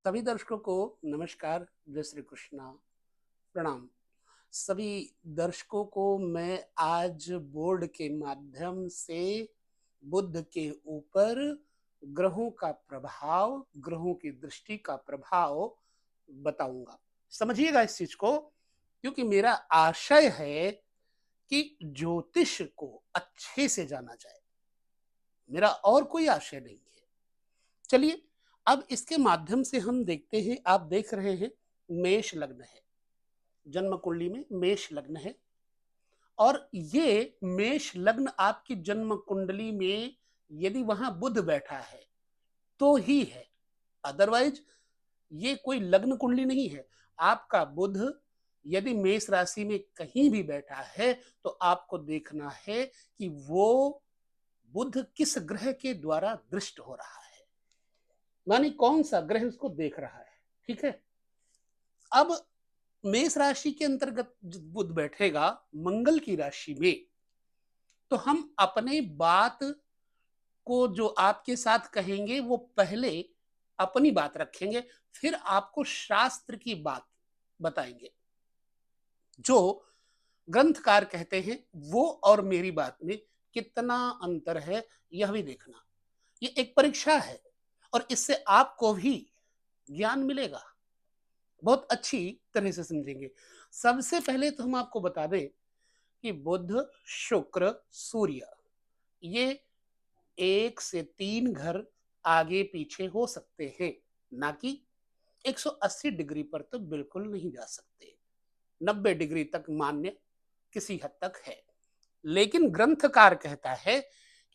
सभी दर्शकों को नमस्कार, जय श्री कृष्णा, प्रणाम। सभी दर्शकों को मैं आज बोर्ड के माध्यम से बुध के ऊपर ग्रहों का प्रभाव, ग्रहों की दृष्टि का प्रभाव बताऊंगा। समझिएगा इस चीज को, क्योंकि मेरा आशय है कि ज्योतिष को अच्छे से जाना जाए। मेरा और कोई आशय नहीं है। चलिए, अब इसके माध्यम से हम देखते हैं। आप देख रहे हैं मेष लग्न है, जन्म कुंडली में मेष लग्न है, और ये मेष लग्न आपकी जन्म कुंडली में यदि वहां बुध बैठा है तो ही है, अदरवाइज ये कोई लग्न कुंडली नहीं है। आपका बुध यदि मेष राशि में कहीं भी बैठा है तो आपको देखना है कि वो बुध किस ग्रह के द्वारा दृष्ट हो रहा है, मानी कौन सा ग्रह उसको देख रहा है। ठीक है। अब मेष राशि के अंतर्गत बुध बैठेगा मंगल की राशि में, तो हम अपने बात को जो आपके साथ कहेंगे वो पहले अपनी बात रखेंगे, फिर आपको शास्त्र की बात बताएंगे। जो ग्रंथकार कहते हैं वो और मेरी बात में कितना अंतर है, यह भी देखना। ये एक परीक्षा है और इससे आपको भी ज्ञान मिलेगा, बहुत अच्छी तरह से समझेंगे। सबसे पहले तो हम आपको बता दें कि बुध, शुक्र, सूर्य ये 1 से 3 घर आगे पीछे हो सकते हैं, ना कि 180 डिग्री पर तो बिल्कुल नहीं जा सकते। 90 डिग्री तक मान्य किसी हद तक है। लेकिन ग्रंथकार कहता है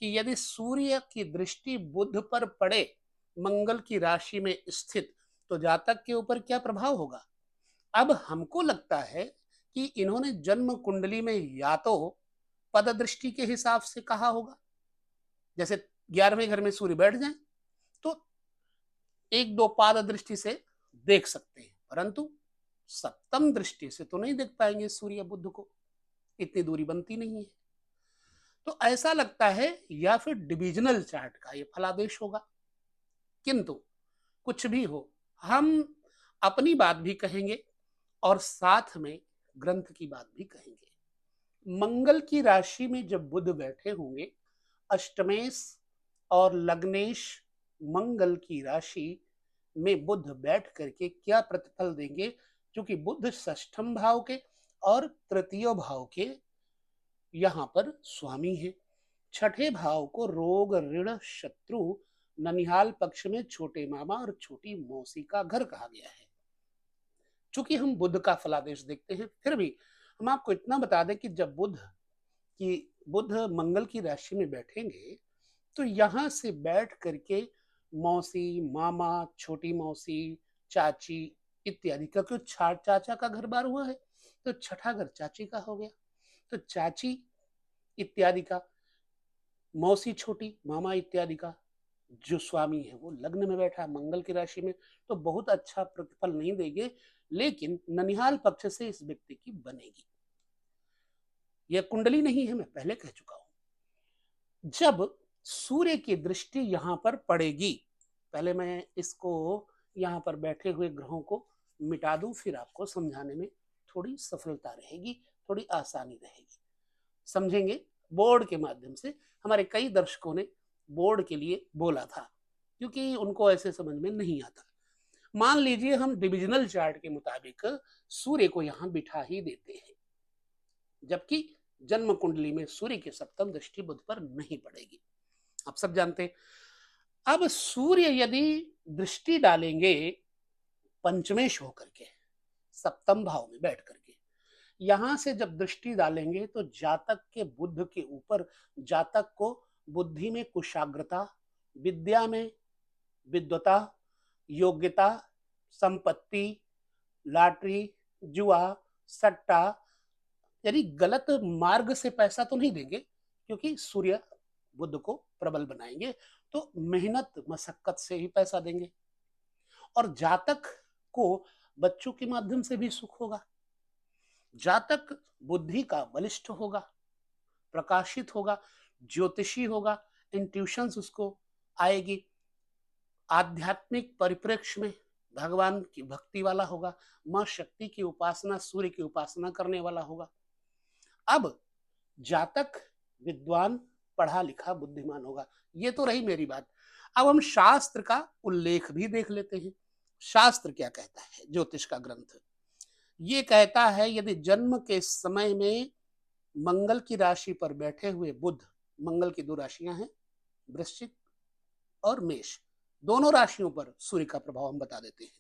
कि यदि सूर्य की दृष्टि बुध पर पड़े मंगल की राशि में स्थित, तो जातक के ऊपर क्या प्रभाव होगा। अब हमको लगता है कि इन्होंने जन्म कुंडली में या तो पद दृष्टि के हिसाब से कहा होगा, जैसे 11वें घर में सूर्य बैठ जाए तो 1-2 पाद दृष्टि से देख सकते हैं, परंतु सप्तम दृष्टि से तो नहीं देख पाएंगे सूर्य बुध को, इतनी दूरी बनती नहीं है। तो ऐसा लगता है या फिर डिविजनल चार्ट का ये फलादेश होगा। किंतु कुछ भी हो, हम अपनी बात भी कहेंगे और साथ में ग्रंथ की बात भी कहेंगे। मंगल की राशि में जब बुध बैठे होंगे, अष्टमेश और लग्नेश मंगल की राशि में बुध बैठ करके क्या प्रतिफल देंगे, क्योंकि बुध षष्ठम भाव के और तृतीय भाव के यहाँ पर स्वामी है। छठे भाव को रोग, ऋण, शत्रु, ननिहाल पक्ष में छोटे मामा और छोटी मौसी का घर कहा गया है। चूंकि हम बुध का फलादेश देखते हैं, फिर भी हम आपको इतना बता दें कि जब बुध मंगल की राशि में बैठेंगे तो यहां से बैठ करके मौसी, मामा, छोटी मौसी, चाची इत्यादि का, क्यों चाचा का घर बार हुआ है तो छठा घर चाची का हो गया, तो चाची इत्यादि का, मौसी छोटी, मामा इत्यादि का जो स्वामी है वो लग्न में बैठा मंगल की राशि में, तो बहुत अच्छा प्रतिफल नहीं देंगे, लेकिन ननिहाल पक्ष से इस व्यक्ति की बनेगी। यह कुंडली नहीं है, मैं पहले कह चुका हूं। जब सूर्य की दृष्टि यहां पर पड़ेगी, पहले मैं इसको यहां पर बैठे हुए ग्रहों को मिटा दूं, फिर आपको समझाने में थोड़ी सफलता रहेगी, थोड़ी आसानी रहेगी। समझेंगे बोर्ड के माध्यम से। हमारे कई दर्शकों ने बोर्ड के लिए बोला था, क्योंकि उनको ऐसे समझ में नहीं आता। मान लीजिए हम डिविजनल चार्ट के मुताबिक सूर्य को यहां बिठा ही देते हैं, जबकि जन्म कुंडली में सूर्य की सप्तम दृष्टि बुध पर नहीं पड़ेगी, आप सब जानते हैं। अब सूर्य यदि दृष्टि डालेंगे पंचमेश होकर के, सप्तम भाव में बैठ करके, यहां से जब दृष्टि डालेंगे तो जातक के बुद्ध के ऊपर जातक को बुद्धि में कुशाग्रता, विद्या में विद्वता, योग्यता, संपत्ति, लॉटरी, जुआ, सट्टा, यानी गलत मार्ग से पैसा तो नहीं देंगे, क्योंकि सूर्य बुद्ध को प्रबल बनाएंगे, तो मेहनत मशक्कत से ही पैसा देंगे। और जातक को बच्चों के माध्यम से भी सुख होगा। जातक बुद्धि का बलिष्ठ होगा, प्रकाशित होगा, ज्योतिषी होगा, इंट्यूशंस उसको आएगी, आध्यात्मिक परिप्रेक्ष्य में भगवान की भक्ति वाला होगा, माँ शक्ति की उपासना, सूर्य की उपासना करने वाला होगा। अब जातक विद्वान, पढ़ा लिखा, बुद्धिमान होगा। ये तो रही मेरी बात। अब हम शास्त्र का उल्लेख भी देख लेते हैं। शास्त्र क्या कहता है? ज्योतिष का ग्रंथ ये कहता है, यदि जन्म के समय में मंगल की राशि पर बैठे हुए बुध, मंगल की दो राशियां हैं, वृश्चिक और मेष, दोनों राशियों पर सूर्य का प्रभाव हम बता देते हैं।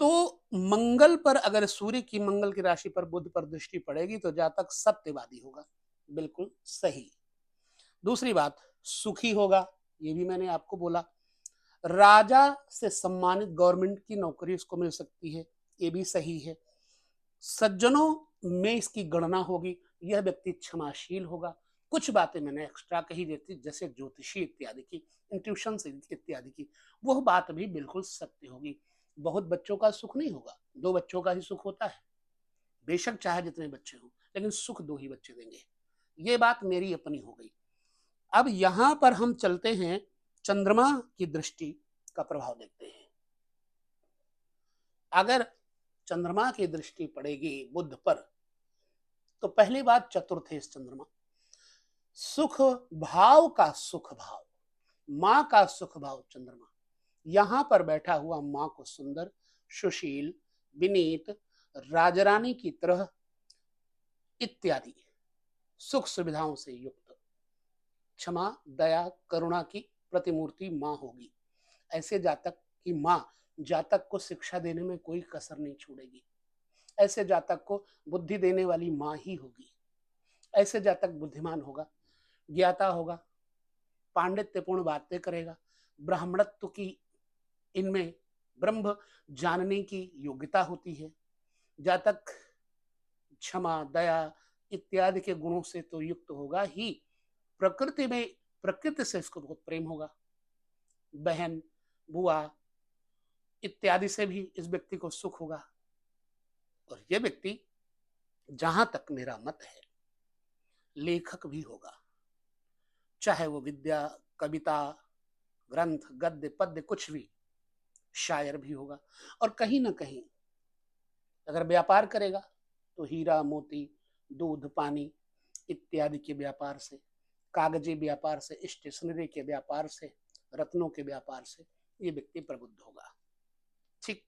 तो मंगल पर अगर सूर्य की मंगल की राशि पर बुध पर दृष्टि पड़ेगी तो जातक सत्यवादी होगा, बिल्कुल सही। दूसरी बात, सुखी होगा, ये भी मैंने आपको बोला। राजा से सम्मानित, गवर्नमेंट की नौकरी उसको मिल सकती है, ये भी सही है। सज्जनों में इसकी गणना होगी, यह व्यक्ति क्षमाशील होगा। कुछ बातें मैंने एक्स्ट्रा कही देती, जैसे ज्योतिषी इत्यादि की, इंट्यूशन इत्यादि की, वह बात भी बिल्कुल सत्य होगी। बहुत बच्चों का सुख नहीं होगा, दो बच्चों का ही सुख होता है, बेशक चाहे जितने बच्चे हों, लेकिन सुख दो ही बच्चे देंगे। ये बात मेरी अपनी हो गई। अब यहां पर हम चलते हैं, चंद्रमा की दृष्टि का प्रभाव देखते हैं। अगर चंद्रमा की दृष्टि पड़ेगी बुध पर, तो पहली बात, चतुर्थ है चंद्रमा, सुख भाव का सुख भाव, मां का सुख भाव चंद्रमा, यहां पर बैठा हुआ मां को सुंदर, सुशील, विनीत, राजरानी की तरह इत्यादि सुख सुविधाओं से युक्त, क्षमा, दया, करुणा की प्रतिमूर्ति मां होगी। ऐसे जातक की मां जातक को शिक्षा देने में कोई कसर नहीं छोड़ेगी। ऐसे जातक को बुद्धि देने वाली मां ही होगी। ऐसे जातक बुद्धिमान होगा, ज्ञाता होगा, पांडित्यपूर्ण बातें करेगा, ब्राह्मणत्व की इनमें ब्रह्म जानने की योग्यता होती है। जातक क्षमा, दया इत्यादि के गुणों से तो युक्त होगा ही, प्रकृति में, प्रकृति से इसको बहुत प्रेम होगा। बहन, बुआ इत्यादि से भी इस व्यक्ति को सुख होगा। और यह व्यक्ति, जहां तक मेरा मत है, लेखक भी होगा, चाहे वो विद्या, कविता, ग्रंथ, गद्य, पद्य, कुछ भी, शायर भी होगा। और कहीं ना कहीं अगर व्यापार करेगा तो हीरा मोती, दूध पानी इत्यादि के व्यापार से, कागजी व्यापार से, स्टेशनरी के व्यापार से, रत्नों के व्यापार से ये व्यक्ति प्रबुद्ध होगा। ठीक,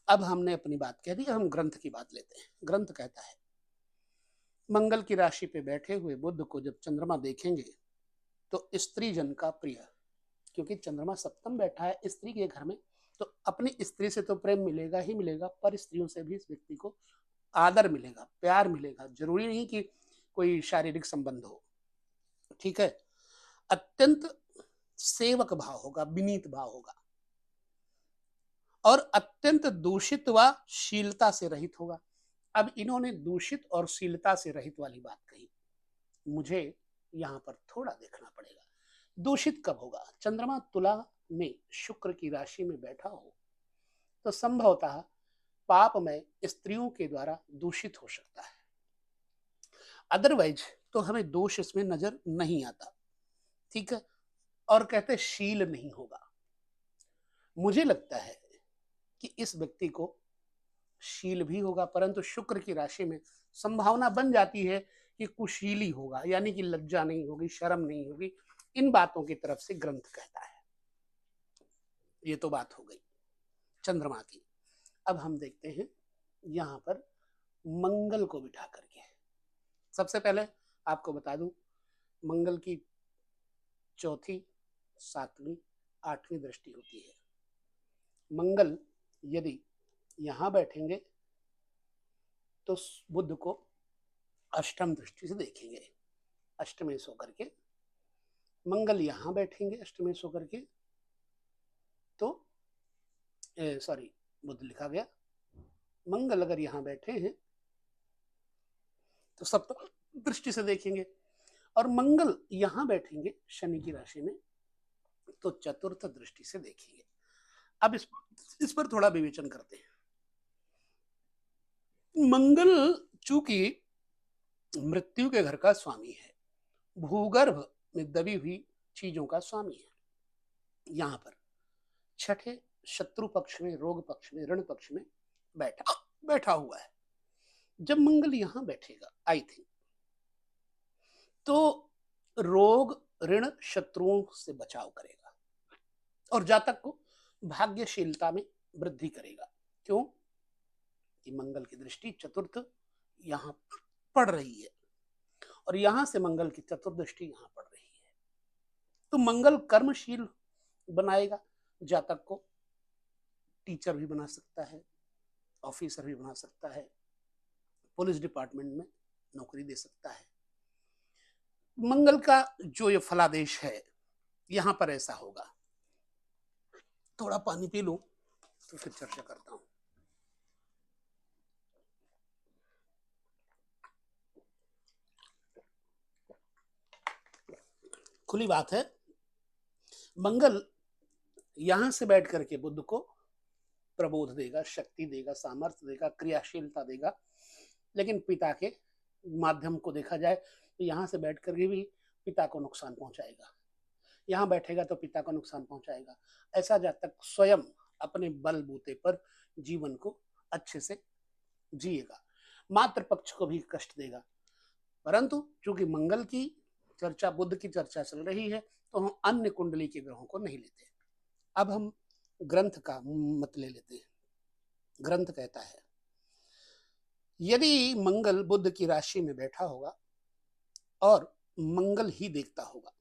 अब हमने अपनी बात कह दी, हम ग्रंथ की बात लेते हैं। ग्रंथ कहता है, मंगल की राशि पे बैठे हुए बुध को जब चंद्रमा देखेंगे तो स्त्री जन का प्रिय, क्योंकि चंद्रमा सप्तम बैठा है स्त्री के घर में, तो अपनी स्त्री से तो प्रेम मिलेगा ही मिलेगा, पर स्त्रियों से भी इस व्यक्ति को आदर मिलेगा, प्यार मिलेगा। जरूरी नहीं कि कोई शारीरिक संबंध हो, ठीक है। अत्यंत सेवक भाव होगा, विनीत भाव होगा, और अत्यंत दूषित व शीलता से रहित होगा। अब इन्होंने दूषित और शीलता से रहित वाली बात कही, मुझे यहां पर थोड़ा देखना पड़ेगा। दूषित कब होगा? चंद्रमा तुला में शुक्र की राशि में बैठा हो तो संभवतः पाप में स्त्रियों के द्वारा दूषित हो सकता है, अदरवाइज तो हमें दोष इसमें नजर नहीं आता, ठीक है। और कहते शील नहीं होगा। मुझे लगता है कि इस व्यक्ति को शील भी होगा, परंतु शुक्र की राशि में संभावना बन जाती है कि कुशीली होगा, यानी कि लज्जा नहीं होगी, शर्म नहीं होगी। इन बातों की तरफ से ग्रंथ कहता है। ये तो बात हो गई चंद्रमा की। अब हम देखते हैं यहां पर मंगल को बिठा करके। सबसे पहले आपको बता दूं, मंगल की चौथी, सातवीं, आठवीं दृष्टि होती है। मंगल यदि यहां बैठेंगे तो बुध को अष्टम दृष्टि से देखेंगे, अष्टमेश होकर के। मंगल यहां बैठेंगे अष्टमेश होकर के, तो सॉरी, बुध लिखा गया। मंगल अगर यहां बैठे हैं तो सप्तम दृष्टि से देखेंगे, और मंगल यहां बैठेंगे शनि की राशि में तो चतुर्थ दृष्टि से देखेंगे। अब इस पर थोड़ा विवेचन करते हैं। मंगल चूंकि मृत्यु के घर का स्वामी है, भूगर्भ में दबी हुई चीजों का स्वामी है, यहां पर छठे शत्रु पक्ष में, रोग पक्ष में, ऋण पक्ष में बैठा बैठा हुआ है। जब मंगल यहां बैठेगा आई थिंक, तो रोग, ऋण, शत्रुओं से बचाव करेगा और जातक को भाग्यशीलता में वृद्धि करेगा। क्यों? कि मंगल की दृष्टि चतुर्थ यहां पड़ रही है और यहां से मंगल की चतुर्दृष्टि यहां पड़ रही है, तो मंगल कर्मशील बनाएगा जातक को। टीचर भी बना सकता है, ऑफिसर भी बना सकता है, पुलिस डिपार्टमेंट में नौकरी दे सकता है। मंगल का जो ये फलादेश है यहां पर ऐसा होगा। थोड़ा पानी पी लूं तो फिर चर्चा करता हूं। खुली बात है, मंगल यहां से बैठ करके बुध को प्रबोध देगा, शक्ति देगा, सामर्थ्य देगा, क्रियाशीलता देगा, लेकिन पिता के माध्यम को देखा जाए तो यहां से बैठ करके भी पिता को नुकसान पहुंचाएगा, यहां बैठेगा तो पिता को नुकसान पहुंचाएगा। ऐसा जातक स्वयं अपने बलबूते पर जीवन को अच्छे से जिएगा, मातृ पक्ष को भी कष्ट देगा। परंतु चूंकि मंगल की चर्चा, बुध की चर्चा चल रही है, तो हम अन्य कुंडली के ग्रहों को नहीं लेते। अब हम ग्रंथ का मत ले लेते हैं। ग्रंथ कहता है यदि मंगल बुध की राशि में बैठा होगा और मंगल ही देखता होगा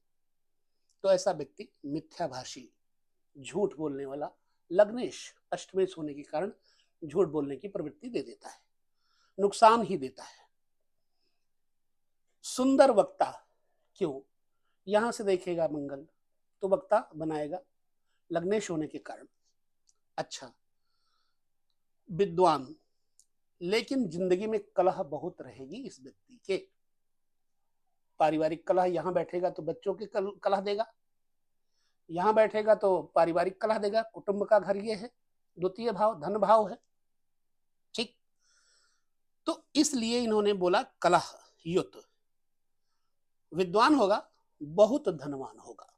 तो ऐसा व्यक्ति मिथ्याभाषी, झूठ बोलने वाला, लग्नेश, अष्टमेश होने के कारण झूठ बोलने की प्रवृत्ति दे देता है, नुकसान ही देता है। सुंदर वक्ता, क्यों? यहां से देखेगा मंगल तो वक्ता बनाएगा लग्नेश होने के कारण। अच्छा, विद्वान, लेकिन जिंदगी में कलह बहुत रहेगी इस व्यक्ति के। पारिवारिक कलह, यहां बैठेगा तो बच्चों की कलह देगा, यहां बैठेगा तो पारिवारिक कलह देगा। कुटुंब का घर ये है, द्वितीय भाव धन भाव है, ठीक। तो इसलिए इन्होंने बोला कलह युत। विद्वान होगा, बहुत धनवान होगा,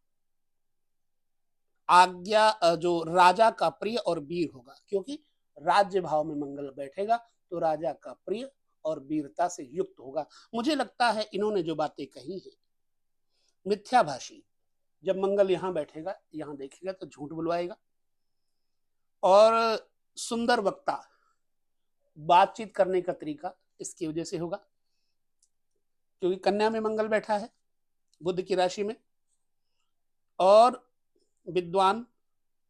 आज्ञा जो राजा का प्रिय और वीर होगा, क्योंकि राज्य भाव में मंगल बैठेगा तो राजा का प्रिय और वीरता से युक्त होगा। मुझे लगता है इन्होंने जो बातें कही है, मिथ्याभाषी, जब मंगल यहां बैठेगा, यहां देखेगा तो झूठ बुलवाएगा। और सुंदर वक्ता, बातचीत करने का तरीका इसकी वजह से होगा, क्योंकि कन्या में मंगल बैठा है बुध की राशि में। और विद्वान,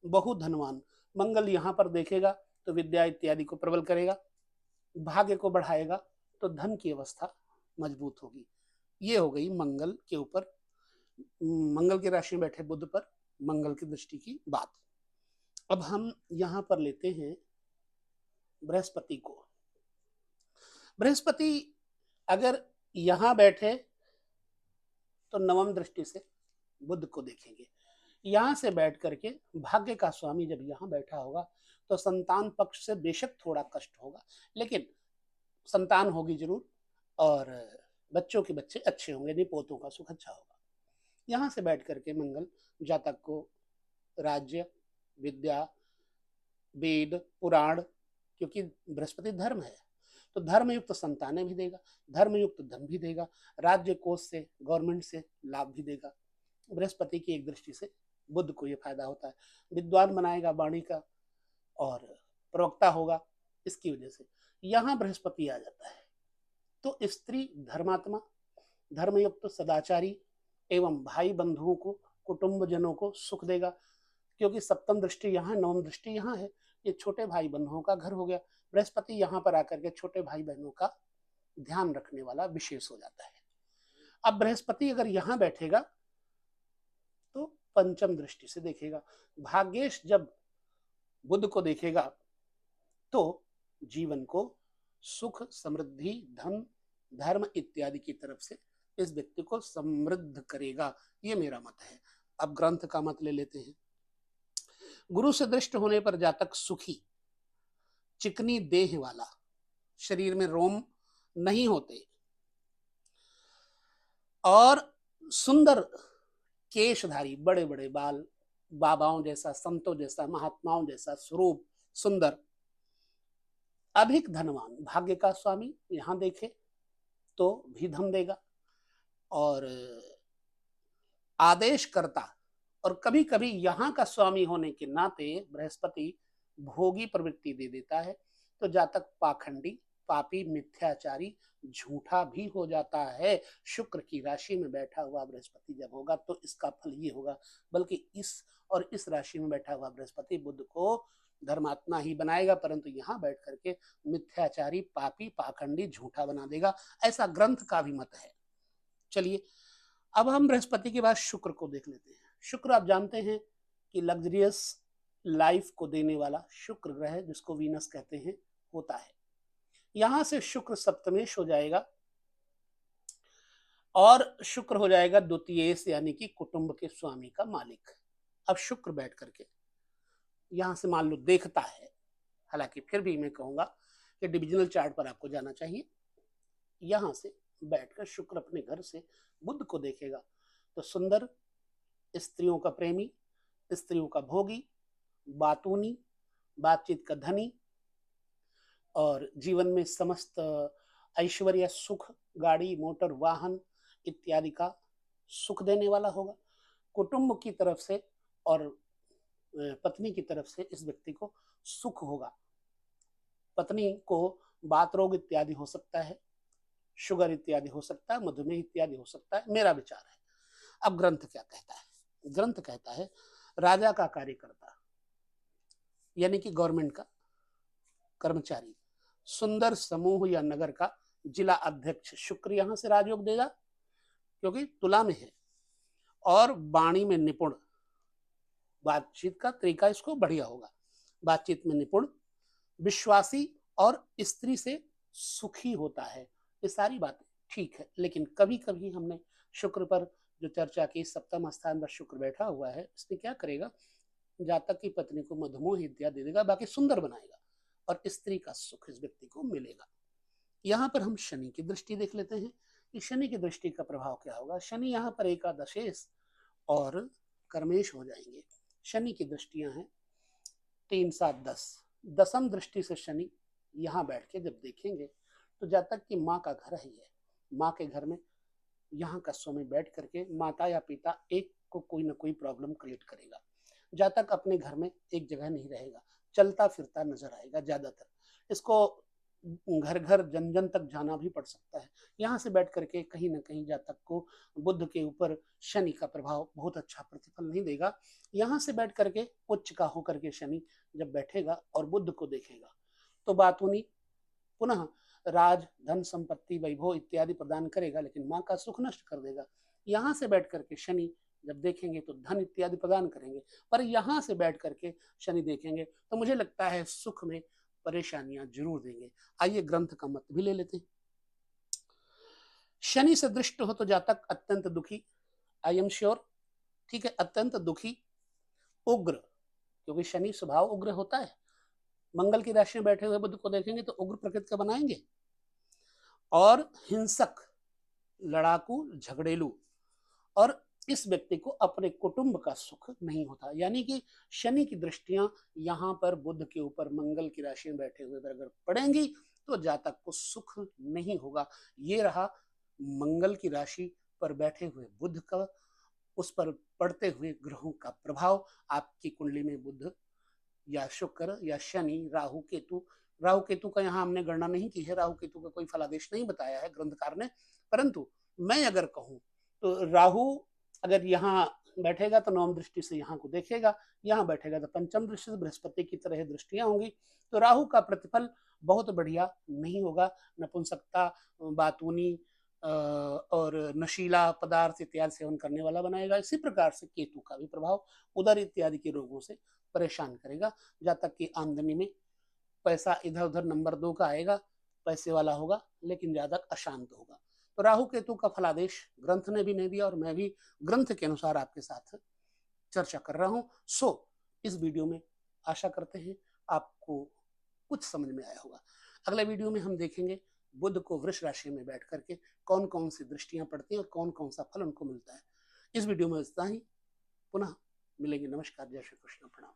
बहु धनवान, मंगल यहां पर देखेगा तो विद्या इत्यादि को प्रबल करेगा, भाग्य को बढ़ाएगा, तो धन की अवस्था मजबूत होगी। ये हो गई मंगल के ऊपर, मंगल की राशि में बैठे बुध पर मंगल की दृष्टि की बात। अब हम यहां पर लेते हैं बृहस्पति को। बृहस्पति अगर यहां बैठे तो नवम दृष्टि से बुध को देखेंगे। यहां से बैठ करके भाग्य का स्वामी जब यहां बैठा होगा तो संतान पक्ष से बेशक थोड़ा कष्ट होगा, लेकिन संतान होगी जरूर और बच्चों के बच्चे अच्छे होंगे, निपोतों का सुख अच्छा होगा। यहां से बैठ करके मंगल जातक को राज्य, विद्या, वेद, पुराण, क्योंकि बृहस्पति धर्म है तो धर्म युक्त संतानें भी देगा, धर्म युक्त धन भी देगा, राज्य कोष से, गवर्नमेंट से लाभ भी देगा। बृहस्पति की एक दृष्टि से बुध को यह फायदा होता है। विद्वान बनाएगा वाणी का और प्रवक्ता होगा, इसकी वजह से यहां बृहस्पति आ जाता है। तो स्त्री धर्मात्मा, धर्मयुक्त, सदाचारी एवं भाई बंधुओं को, कुटुंब जनों को सुख देगा, क्योंकि सप्तम दृष्टि यहाँ, नवम दृष्टि यहाँ है। ये छोटे भाई बंधुओं का घर हो गया। बृहस्पति यहाँ पर आकर के छोटे भाई बहनों का ध्यान रखने वाला विशेष हो जाता है। अब बृहस्पति अगर यहाँ बैठेगा तो पंचम दृष्टि से देखेगा। भाग्येश जब बुध को देखेगा तो जीवन को सुख, समृद्धि, धन, धर्म इत्यादि की तरफ से इस व्यक्ति को समृद्ध करेगा, ये मेरा मत है। अब ग्रंथ का मत ले लेते हैं। गुरु से दृष्ट होने पर जातक सुखी, चिकनी देह वाला, शरीर में रोम नहीं होते और सुंदर केशधारी, बड़े बड़े बाल, बाबाओं जैसा, संतों जैसा, महात्माओं जैसा स्वरूप, सुंदर, अधिक धनवान, भाग्य का स्वामी यहाँ देखे तो भी धन देगा, और आदेश करता, और कभी कभी यहाँ का स्वामी होने के नाते बृहस्पति भोगी प्रवृत्ति दे देता है, तो जातक पाखंडी, पापी, मिथ्याचारी, झूठा भी हो जाता है। शुक्र की राशि में बैठा हुआ बृहस्पति जब होगा तो इसका फल ये होगा, बल्कि इस राशि में बैठा हुआ बृहस्पति बुध को धर्मात्मा ही बनाएगा, परंतु यहाँ बैठ करके मिथ्याचारी, पापी, पाखंडी, झूठा बना देगा, ऐसा ग्रंथ का भी मत है। चलिए अब हम बृहस्पति के बाद शुक्र को देख लेते हैं। शुक्र आप जानते हैं कि लग्जरियस लाइफ को देने वाला शुक्र ग्रह, जिसको वीनस कहते हैं, होता है। यहां से शुक्र सप्तमेश हो जाएगा और शुक्र हो जाएगा द्वितीयेश, यानी कि कुटुंब के स्वामी का मालिक। अब शुक्र बैठ करके यहां से मान लो देखता है, हालांकि फिर भी मैं कहूंगा कि डिविजनल चार्ट पर आपको जाना चाहिए। यहां से बैठकर शुक्र अपने घर से बुध को देखेगा तो सुंदर, स्त्रियों का प्रेमी, स्त्रियों का भोगी, बातूनी, बातचीत का धनी, और जीवन में समस्त ऐश्वर्य, सुख, गाड़ी, मोटर, वाहन इत्यादि का सुख देने वाला होगा। कुटुंब की तरफ से और पत्नी की तरफ से इस व्यक्ति को सुख होगा। पत्नी को बात रोग इत्यादि हो सकता है, शुगर इत्यादि हो सकता है, मधुमेह इत्यादि हो सकता है, मेरा विचार है। अब ग्रंथ क्या कहता है? ग्रंथ कहता है राजा का कार्यकर्ता, यानी कि गवर्नमेंट का कर्मचारी, सुंदर समूह या नगर का जिला अध्यक्ष शुक्र यहां से राजयोग देगा, क्योंकि तुला में है, और वाणी में निपुण, बातचीत का तरीका इसको बढ़िया होगा, बातचीत में निपुण, विश्वासी और स्त्री से सुखी होता है। ये सारी बातें ठीक है, लेकिन कभी कभी हमने शुक्र पर जो चर्चा की, सप्तम स्थान पर शुक्र बैठा हुआ है, इसमें क्या करेगा, जातक की पत्नी को मधुमोह इत्यादि दे देगा, बाकी सुंदर बनाएगा और स्त्री का सुख इस व्यक्ति को मिलेगा। यहाँ पर हम शनि की दृष्टि देख लेते हैं कि शनि की दृष्टि का प्रभाव क्या होगा। शनि यहाँ पर एकादशेश और कर्मेश हो जाएंगे। शनि की दृष्टियां हैं 3, 7, 10। दसम दृष्टि से शनि यहाँ बैठ के जब देखेंगे तो जातक की माँ का घर ही है, माँ के घर में यहाँ का समय बैठ करके माता या पिता एक को कोई ना कोई प्रॉब्लम क्रिएट करेगा। जातक अपने घर में एक जगह नहीं रहेगा, चलता फिरता नजर आएगा ज्यादातर। इसको घर घर जन जन तक जाना भी पड़ सकता है। यहाँ से बैठ करके कहीं ना कहीं जातक को बुध के ऊपर शनि का प्रभाव बहुत अच्छा प्रतिफल नहीं देगा। यहाँ से बैठ करके उच्च का होकर के शनि जब बैठेगा और बुध को देखेगा तो बातूनी पुनः राज, धन, संपत्ति, वैभव इत्यादि प्रदान करेगा, लेकिन माँ का सुख नष्ट कर देगा। यहाँ से बैठ करके शनि जब देखेंगे तो धन इत्यादि प्रदान करेंगे, पर यहाँ से बैठ करके शनि देखेंगे तो मुझे लगता है सुख में परेशानियां जरूर देंगे। आइए ग्रंथ का मत भी ले लेते हैं। शनि से दृष्ट हो तो जातक अत्यंत दुखी, आई एम श्योर, ठीक है, अत्यंत दुखी, उग्र, क्योंकि शनि स्वभाव उग्र होता है। मंगल की राशि में बैठे हुए बुध को देखेंगे तो उग्र प्रकृति का बनाएंगे, और हिंसक, लड़ाकू, झगड़ेलू, और इस व्यक्ति को अपने कुटुंब का सुख नहीं होता। यानी कि शनि की दृष्टियां यहाँ पर बुध के ऊपर मंगल की राशि में बैठे हुए अगर पड़ेंगी तो जातक को सुख नहीं होगा। ये रहा मंगल की राशि पर बैठे हुए बुध का, उस पर पड़ते हुए ग्रहों का प्रभाव। आपकी कुंडली में बुध या शुक्र या शनि, राहु केतु, राहु केतु का यहाँ हमने गणना नहीं की है, राहु केतु का कोई फलादेश नहीं बताया है ग्रंथकार ने, परंतु मैं अगर कहूँ तो राहु अगर यहाँ बैठेगा तो नवम दृष्टि से यहाँ को देखेगा, यहाँ बैठेगा तो पंचम दृष्टि से बृहस्पति की तरह दृष्टियां होंगी, तो राहु का प्रतिफल बहुत बढ़िया नहीं होगा। नपुंसकता, बातूनी और नशीला पदार्थ इत्यादि सेवन करने वाला बनाएगा। इसी प्रकार से केतु का भी प्रभाव उदर इत्यादि के रोगों से परेशान करेगा। जातक की आमदनी में पैसा इधर उधर नंबर 2 का आएगा, पैसे वाला होगा, लेकिन जातक अशांत होगा। तो राहु केतु का फलादेश ग्रंथ ने भी नहीं दिया और मैं भी ग्रंथ के अनुसार आपके साथ चर्चा कर रहा हूं। सो इस वीडियो में आशा करते हैं आपको कुछ समझ में आया होगा। अगले वीडियो में हम देखेंगे बुध को वृष राशि में बैठ करके कौन कौन सी दृष्टियां पड़ती हैं और कौन कौन सा फल उनको मिलता है। इस वीडियो में इतना ही। पुनः मिलेंगे। नमस्कार, जय श्री कृष्ण, प्रणाम।